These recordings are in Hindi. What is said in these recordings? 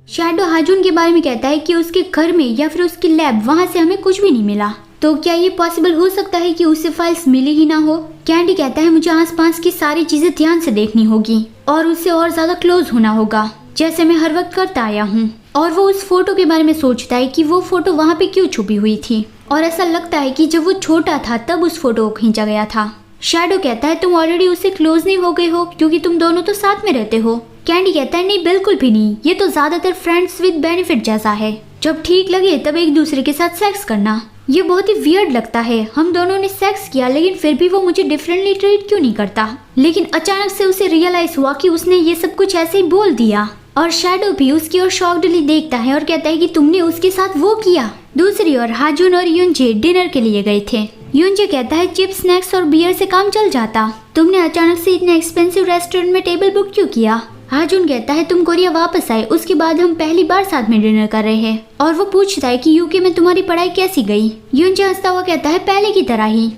शैडो हाजुन के बारे में कहता है कि उसके घर में या फिर उसकी लैब, वहाँ से हमें कुछ भी नहीं मिला। तो क्या ये पॉसिबल हो सकता है कि उसे फाइल्स मिली ही ना हो? कैंडी कहता है मुझे आसपास की सारी चीजें ध्यान से देखनी होगी और उससे और ज्यादा क्लोज होना होगा, जैसे मैं हर वक्त करता आया हूँ। और वो उस फोटो के बारे में सोचता है कि वो फोटो वहाँ पे क्यों छुपी हुई थी, और ऐसा लगता है कि जब वो छोटा था तब उस फोटो को खींचा गया था। शैडो कहता है तुम ऑलरेडी उससे क्लोज नहीं हो गए हो क्योंकि तुम दोनों तो साथ में रहते हो। कैंडी कहता है नहीं बिल्कुल भी नहीं, ये तो ज्यादातर फ्रेंड्स विद बेनिफिट जैसा है, जब ठीक लगे तब एक दूसरे के साथ सेक्स करना। ये बहुत ही वियर्ड लगता है, हम दोनों ने सेक्स किया लेकिन फिर भी वो मुझे डिफरेंटली ट्रीट क्यों नहीं करता। लेकिन अचानक से उसे रियलाइज हुआ कि उसने ये सब कुछ ऐसे ही बोल दिया, और शैडो भी उसकी ओर शॉक्डली देखता है और कहता है कि तुमने उसके साथ वो किया। दूसरी ओर हाजुन और युनजे डिनर के लिए गए थे। युनजे कहता है चिप्स, स्नैक्स और बियर से काम चल जाता, तुमने अचानक से इतने एक्सपेंसिव रेस्टोरेंट में टेबल बुक क्यों किया? हाजुन कहता है तुम कोरिया वापस आए उसके बाद हम पहली बार साथ में डिनर कर रहे हैं, और वो पूछता है कि यूके में तुम्हारी पढ़ाई कैसी गई? युनजे हंसता हुआ कहता है पहले की तरह ही।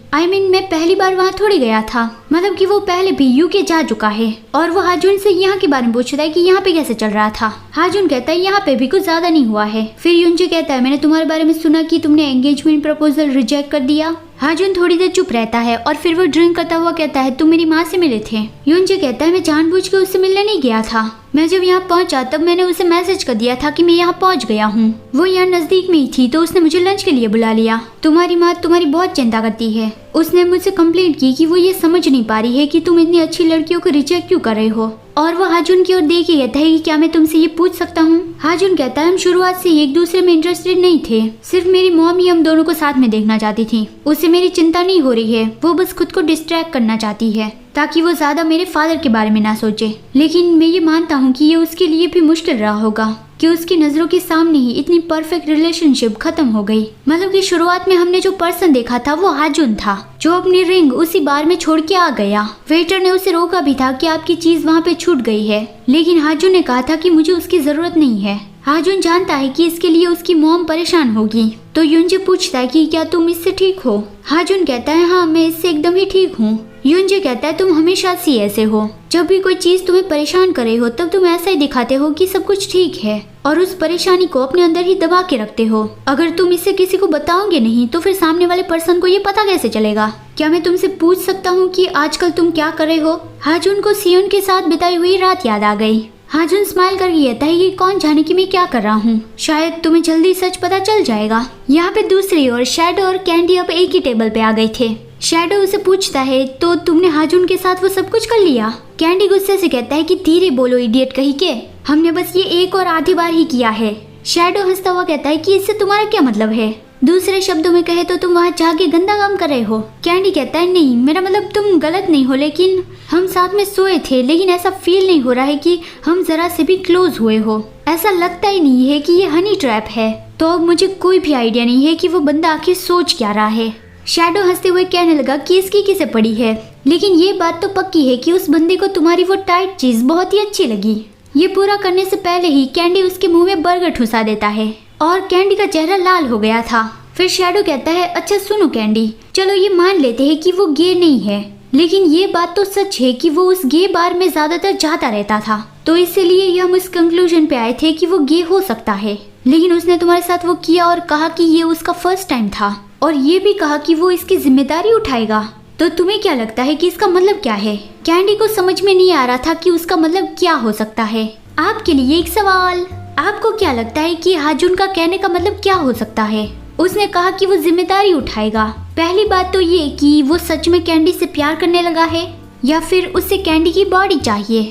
मैं पहली बार वहाँ थोड़ी गया था, मतलब कि वो पहले भी यूके जा चुका है। और वो हाजुन से यहाँ के बारे में पूछता है कि यहाँ पे कैसे चल रहा था। हाजुन कहता है यहाँ पे भी कुछ ज्यादा नहीं हुआ है। फिर युनजे कहता है मैंने तुम्हारे बारे में सुना कि तुमने एंगेजमेंट प्रपोजल रिजेक्ट कर दिया। हाजुन थोड़ी देर चुप रहता है और फिर वो ड्रिंक करता हुआ कहता है तुम मेरी माँ से मिले थे। युनजे कहता है मैं जानबूझ के उससे मिलने नहीं गया था, मैं जब यहाँ पहुंचा तब मैंने उसे मैसेज कर दिया था कि मैं यहाँ पहुंच गया हूँ। वो यहाँ नजदीक में ही थी तो उसने मुझे लंच के लिए बुला लिया। तुम्हारी माँ तुम्हारी बहुत चिंता करती है, उसने मुझसे कंप्लेंट की कि वो ये समझ नहीं पा रही है कि तुम इतनी अच्छी लड़कियों को रिजेक्ट क्यों कर रहे हो। और वो हाजुन की ओर देख के कहता है कि क्या मैं तुमसे ये पूछ सकता हूँ? हाजुन कहता है हम शुरुआत से एक दूसरे में इंटरेस्टेड नहीं थे, सिर्फ मेरी मॉम ही हम दोनों को साथ में देखना चाहती थी। उसे मेरी चिंता नहीं हो रही है, वो बस खुद को डिस्ट्रैक्ट करना चाहती है ताकि वो ज्यादा मेरे फादर के बारे में ना सोचे। लेकिन मैं ये मानता हूँ कि ये उसके लिए भी मुश्किल रहा होगा कि उसकी नजरों के सामने ही इतनी परफेक्ट रिलेशनशिप खत्म हो गई। मतलब कि शुरुआत में हमने जो पर्सन देखा था वो हाजुन था, जो अपनी रिंग उसी बार में छोड़ के आ गया। वेटर ने उसे रोका भी था कि आपकी चीज वहाँ पे छूट गई है, लेकिन हाजुन ने कहा था कि मुझे उसकी जरूरत नहीं है। हाजुन जानता है कि इसके लिए उसकी मॉम परेशान होगी, तो युनजे पूछता है कि क्या तुम इससे ठीक हो? हाजुन कहता है हाँ मैं इससे एकदम ही ठीक हूँ। युनजे कहता है तुम हमेशा से ऐसे हो, जब भी कोई चीज तुम्हें परेशान करे हो तब तुम ऐसा ही दिखाते हो कि सब कुछ ठीक है और उस परेशानी को अपने अंदर ही दबा के रखते हो। अगर तुम इसे किसी को बताओगे नहीं तो फिर सामने वाले पर्सन को ये पता कैसे चलेगा? क्या मैं तुमसे पूछ सकता हूँ कि आजकल तुम क्या कर रहे हो? हाजुन को सियोन के साथ बिताई हुई रात याद आ गई। हाजुन स्माइल करके कहता है कि कौन जाने कि मैं क्या कर रहा हूँ, शायद तुम्हें जल्दी सच पता चल जाएगा। यहाँ पे दूसरी ओर शैडो और कैंडी अब एक ही टेबल पे आ गए थे। शैडो उसे पूछता है तो तुमने हाजुन के साथ वो सब कुछ कर लिया? कैंडी गुस्से से कहता है कि धीरे बोलो इडियट कहीं के, हमने बस ये एक और आधी बार ही किया है। शैडो हंसता हुआ कहता है कि इससे तुम्हारा क्या मतलब है? दूसरे शब्दों में कहे तो तुम वहाँ जाके गंदा काम कर रहे हो। कैंडी कहता है नहीं मेरा मतलब तुम गलत नहीं हो, लेकिन हम साथ में सोए थे, लेकिन ऐसा फील नहीं हो रहा है कि हम जरा से भी क्लोज हुए हो। ऐसा लगता ही नहीं है कि ये हनी ट्रैप है। तो अब मुझे कोई भी आइडिया नहीं है कि वो बंदा आखिर सोच क्या रहा है। शैडो हंसते हुए कहने लगा कि इसकी किसे पड़ी है, लेकिन ये बात तो पक्की है कि उस बंदे को तुम्हारी वो टाइट चीज बहुत ही अच्छी लगी। ये पूरा करने से पहले ही कैंडी उसके मुंह में बर्गर ठुसा देता है और कैंडी का चेहरा लाल हो गया था। फिर शैडो कहता है अच्छा सुनो कैंडी, चलो ये मान लेते हैं कि वो गे नहीं है, लेकिन ये बात तो सच है कि वो उस गे बार में ज्यादातर जाता रहता था, तो इसलिए हम इस कंक्लूजन पे आए थे कि वो गे हो सकता है। लेकिन उसने तुम्हारे साथ वो किया और कहा कि ये उसका फर्स्ट टाइम था, और ये भी कहा कि वो इसकी जिम्मेदारी उठाएगा। तो तुम्हें क्या लगता है कि इसका मतलब क्या है? कैंडी को समझ में नहीं आ रहा था कि उसका मतलब क्या हो सकता है। आपके लिए एक सवाल, आपको क्या लगता है कि हाजुन का कहने का मतलब क्या हो सकता है? उसने कहा कि वो जिम्मेदारी उठाएगा। पहली बात तो ये कि वो सच में कैंडी से प्यार करने लगा है, या फिर उसे कैंडी की बॉडी चाहिए।